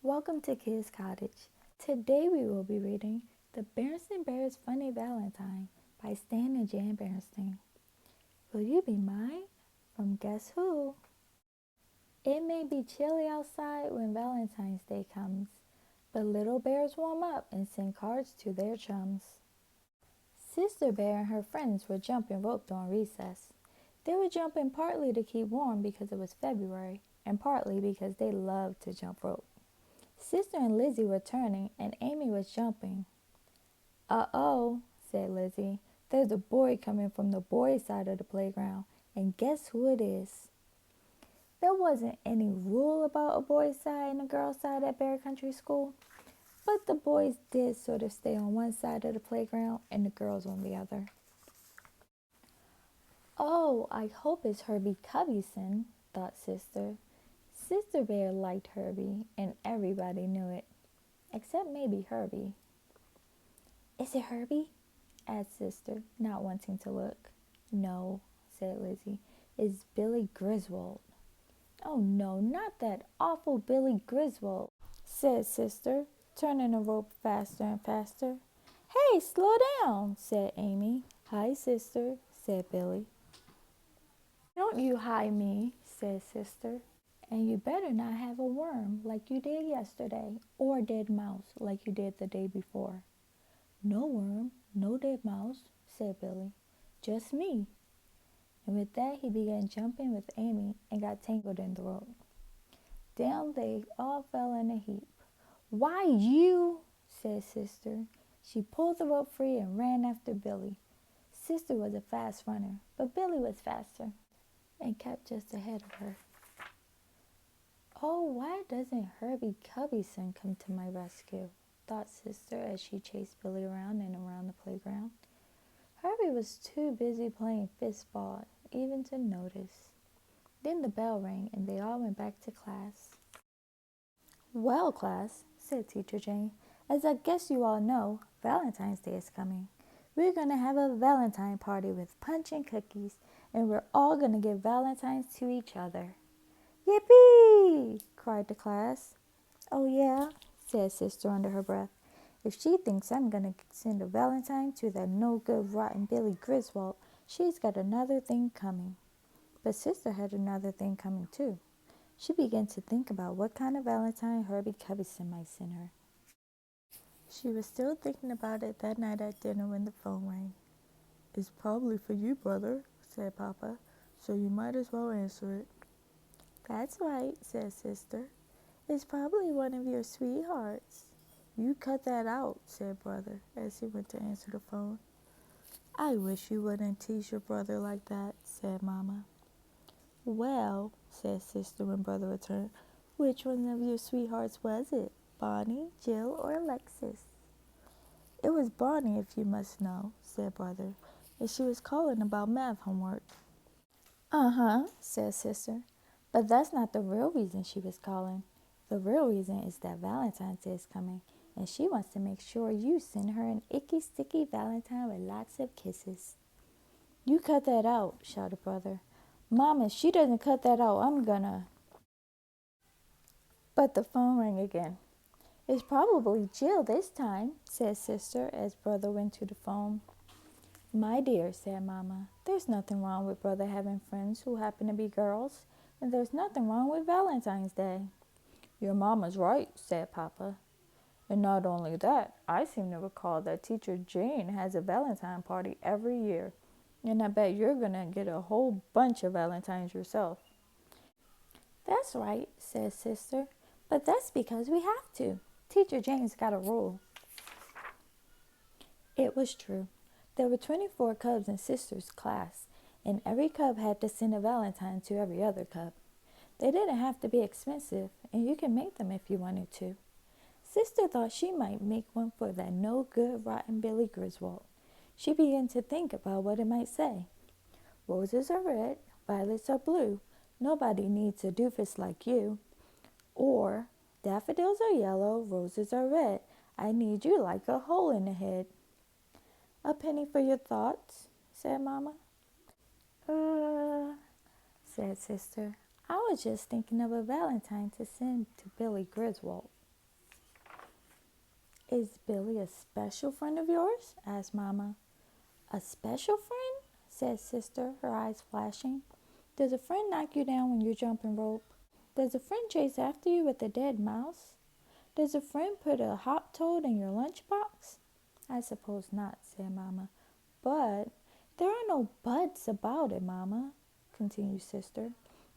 Welcome to Kids Cottage. Today we will be reading The Berenstain Bears' Funny Valentine by Stan and Jan Berenstain. Will you be mine? From Guess Who? It may be chilly outside when Valentine's Day comes, but little bears warm up and send cards to their chums. Sister Bear and her friends were jumping rope during recess. They were jumping partly to keep warm because it was February, and partly because they loved to jump rope. Sister and Lizzie were turning, and Amy was jumping. "Uh-oh," said Lizzie. "There's a boy coming from the boys' side of the playground, and guess who it is?" There wasn't any rule about a boys' side and a girls' side at Bear Country School, but the boys did sort of stay on one side of the playground and the girls on the other. "Oh, I hope it's Herbie Cubbyson," thought Sister. Sister Bear liked Herbie, and everybody knew it, except maybe Herbie. "Is it Herbie?" asked Sister, not wanting to look. "No," said Lizzie. "It's Billy Griswold." "Oh no, not that awful Billy Griswold," said Sister, turning the rope faster and faster. "Hey, slow down," said Amy. "Hi, Sister," said Billy. "Don't you hi me," said Sister. "And you better not have a worm like you did yesterday, or a dead mouse like you did the day before." "No worm, no dead mouse," said Billy. "Just me." And with that he began jumping with Amy and got tangled in the rope. Down they all fell in a heap. "Why, you," said Sister. She pulled the rope free and ran after Billy. Sister was a fast runner, but Billy was faster and kept just ahead of her. "Oh, why doesn't Herbie Cubbyson come to my rescue?" thought Sister as she chased Billy around and around the playground. Herbie was too busy playing fistball even to notice. Then the bell rang and they all went back to class. "Well, class," said Teacher Jane, "as I guess you all know, Valentine's Day is coming. We're going to have a Valentine party with punch and cookies, and we're all going to give Valentines to each other." "Yippee!" cried the class. "Oh yeah," said Sister under her breath. "If she thinks I'm going to send a Valentine to that no-good rotten Billy Griswold, she's got another thing coming." But Sister had another thing coming too. She began to think about what kind of Valentine Herbie Cubbyson might send her. She was still thinking about it that night at dinner when the phone rang. "It's probably for you, brother," said Papa, "so you might as well answer it." "That's right," said Sister. "It's probably one of your sweethearts." "You cut that out," said Brother as he went to answer the phone. "I wish you wouldn't tease your brother like that," said Mama. "Well," said Sister when Brother returned, "which one of your sweethearts was it? Bonnie, Jill, or Alexis?" "It was Bonnie, if you must know," said Brother, "and she was calling about math homework." "Uh-huh," said Sister, "but that's not the real reason she was calling. The real reason is that Valentine's Day is coming, and she wants to make sure you send her an icky, sticky Valentine with lots of kisses." "You cut that out," shouted Brother. "Mom, if she doesn't cut that out, I'm gonna—" But the phone rang again. "It's probably Jill this time," said Sister as Brother went to the phone. "My dear," said Mama, "there's nothing wrong with Brother having friends who happen to be girls, and there's nothing wrong with Valentine's Day." "Your Mama's right," said Papa. "And not only that, I seem to recall that Teacher Jane has a Valentine party every year, and I bet you're going to get a whole bunch of Valentines yourself." "That's right," said Sister, "but that's because we have to. Teacher Jane's got a rule." It was true. There were 24 cubs in Sister's class, and every cub had to send a Valentine to every other cub. They didn't have to be expensive, and you could make them if you wanted to. Sister thought she might make one for that no-good rotten Billy Griswold. She began to think about what it might say. "Roses are red, violets are blue. Nobody needs a doofus like you." Or, "Daffodils are yellow, roses are red. I need you like a hole in the head." "A penny for your thoughts," said Mama. Uh, said Sister. "I was just thinking of a Valentine to send to Billy Griswold." Is Billy a special friend of yours? Asked Mama. A special friend? Said Sister, her eyes flashing. Does a friend knock you down when you're jumping rope? Does a friend chase after you with a dead mouse? Does a friend put a hot toad in your lunchbox? I suppose not, said Mama. But there are no buts about it, Mama, continued Sister.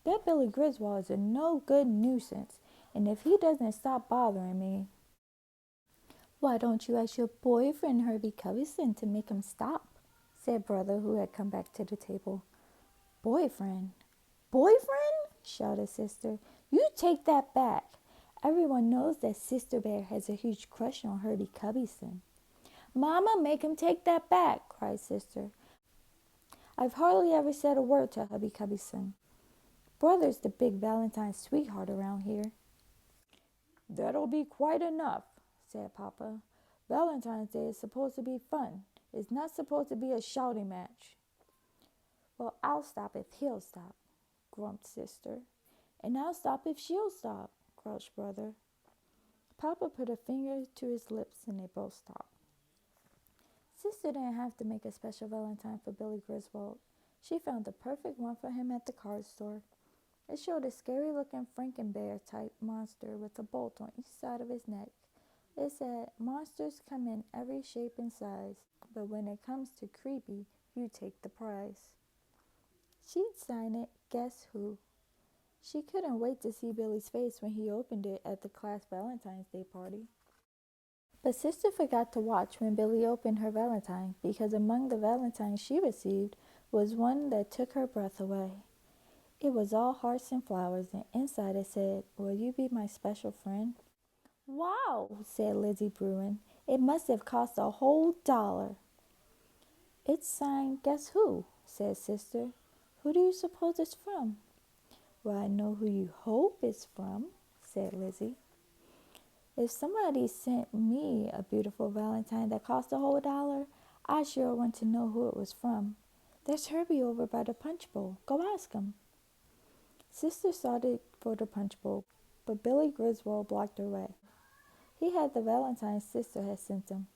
That Billy Griswold is a no good nuisance, and if he doesn't stop bothering me, why don't you ask your boyfriend Herbie Coveyson to make him stop? Said Brother, who had come back to the table. Boyfriend? Boyfriend? Shouted Sister. You take that back. Everyone knows that Sister Bear has a huge crush on Herbie Coveyson. Mama, make him take that back, cried Sister. I've hardly ever said a word to Hubby Coveyson. Brother's the big Valentine sweetheart around here. That'll be quite enough, said Papa. Valentine's Day is supposed to be fun. It's not supposed to be a shouting match. Well, I'll stop if he'll stop, grumped Sister. And I'll stop if she'll stop, grouched Brother. Papa put a finger to his lips and they both stopped. Sister didn't have to make a special Valentine for Billy Griswold. She found the perfect one for him at the card store. It showed a scary-looking Frankenbear-type monster with a bolt on each side of his neck. It said, monsters come in every shape and size, but when it comes to creepy, you take the prize. She'd sign it, guess who? She couldn't wait to see Billy's face when he opened it at the class Valentine's Day party. But Sister forgot to watch when Billy opened her Valentine, because among the Valentines she received was one that took her breath away. It was all hearts and flowers, and inside it said, will you be my special friend? Wow, said Lizzie Bruin. It must have cost a whole $1. It's signed Guess Who, said Sister. Who do you suppose it's from? Well, I know who you hope it's from, said Lizzie. If somebody sent me a beautiful Valentine that cost a whole $1, I sure want to know who it was from. There's Herbie over by the punch bowl. Go ask him. Sister started for the punch bowl, but Billy Griswold blocked her way. He had the Valentine Sister had sent him.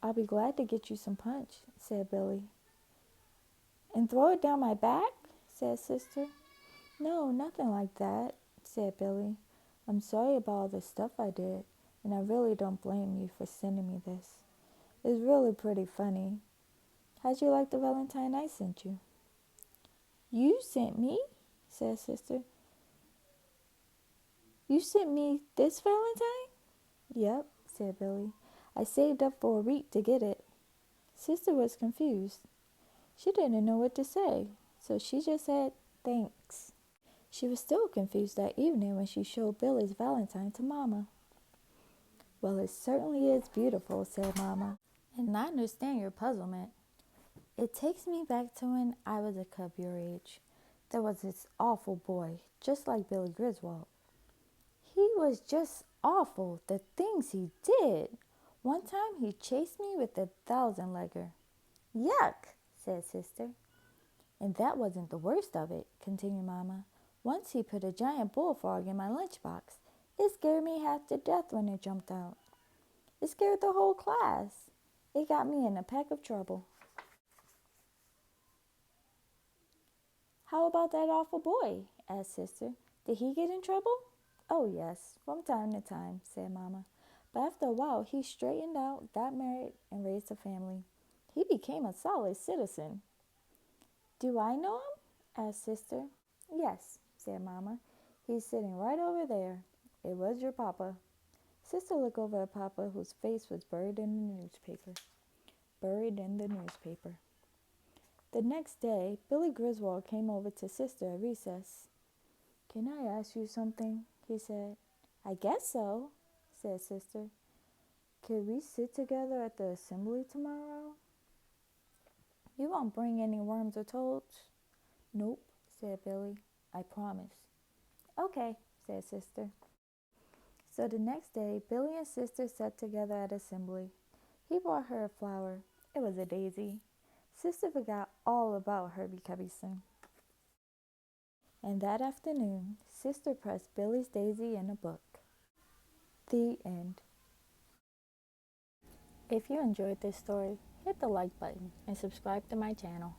I'll be glad to get you some punch, said Billy. And throw it down my back, said Sister. No, nothing like that, said Billy. I'm sorry about all the stuff I did, and I really don't blame you for sending me this. It's really pretty funny. How'd you like the Valentine I sent you? You sent me? Said Sister. You sent me this Valentine? Yep, said Billy. I saved up for a week to get it. Sister was confused. She didn't know what to say, so she just said, thanks. She was still confused that evening when she showed Billy's Valentine to Mama. Well, it certainly is beautiful, said Mama, and I understand your puzzlement. It takes me back to when I was a cub your age. There was this awful boy, just like Billy Griswold. He was just awful, the things he did. One time he chased me with a 1,000-legger. Yuck, said Sister. And that wasn't the worst of it, continued Mama. Once he put a giant bullfrog in my lunchbox. It scared me half to death when it jumped out. It scared the whole class. It got me in a peck of trouble. How about that awful boy? Asked Sister. Did he get in trouble? Oh, yes, from time to time, said Mama. But after a while, he straightened out, got married, and raised a family. He became a solid citizen. Do I know him? Asked Sister. Yes, said Mama. He's sitting right over there. It was your papa. Sister looked over at Papa, whose face was buried in the newspaper. The next day, Billy Griswold came over to Sister at recess. Can I ask you something? He said. I guess so, said Sister. Could we sit together at the assembly tomorrow? You won't bring any worms or toads? Nope, said Billy. I promise. Okay, said Sister. So the next day, Billy and Sister sat together at assembly. He brought her a flower. It was a daisy. Sister forgot all about Herbie Coveyson. And that afternoon, Sister pressed Billy's daisy in a book. The end. If you enjoyed this story, hit the like button and subscribe to my channel.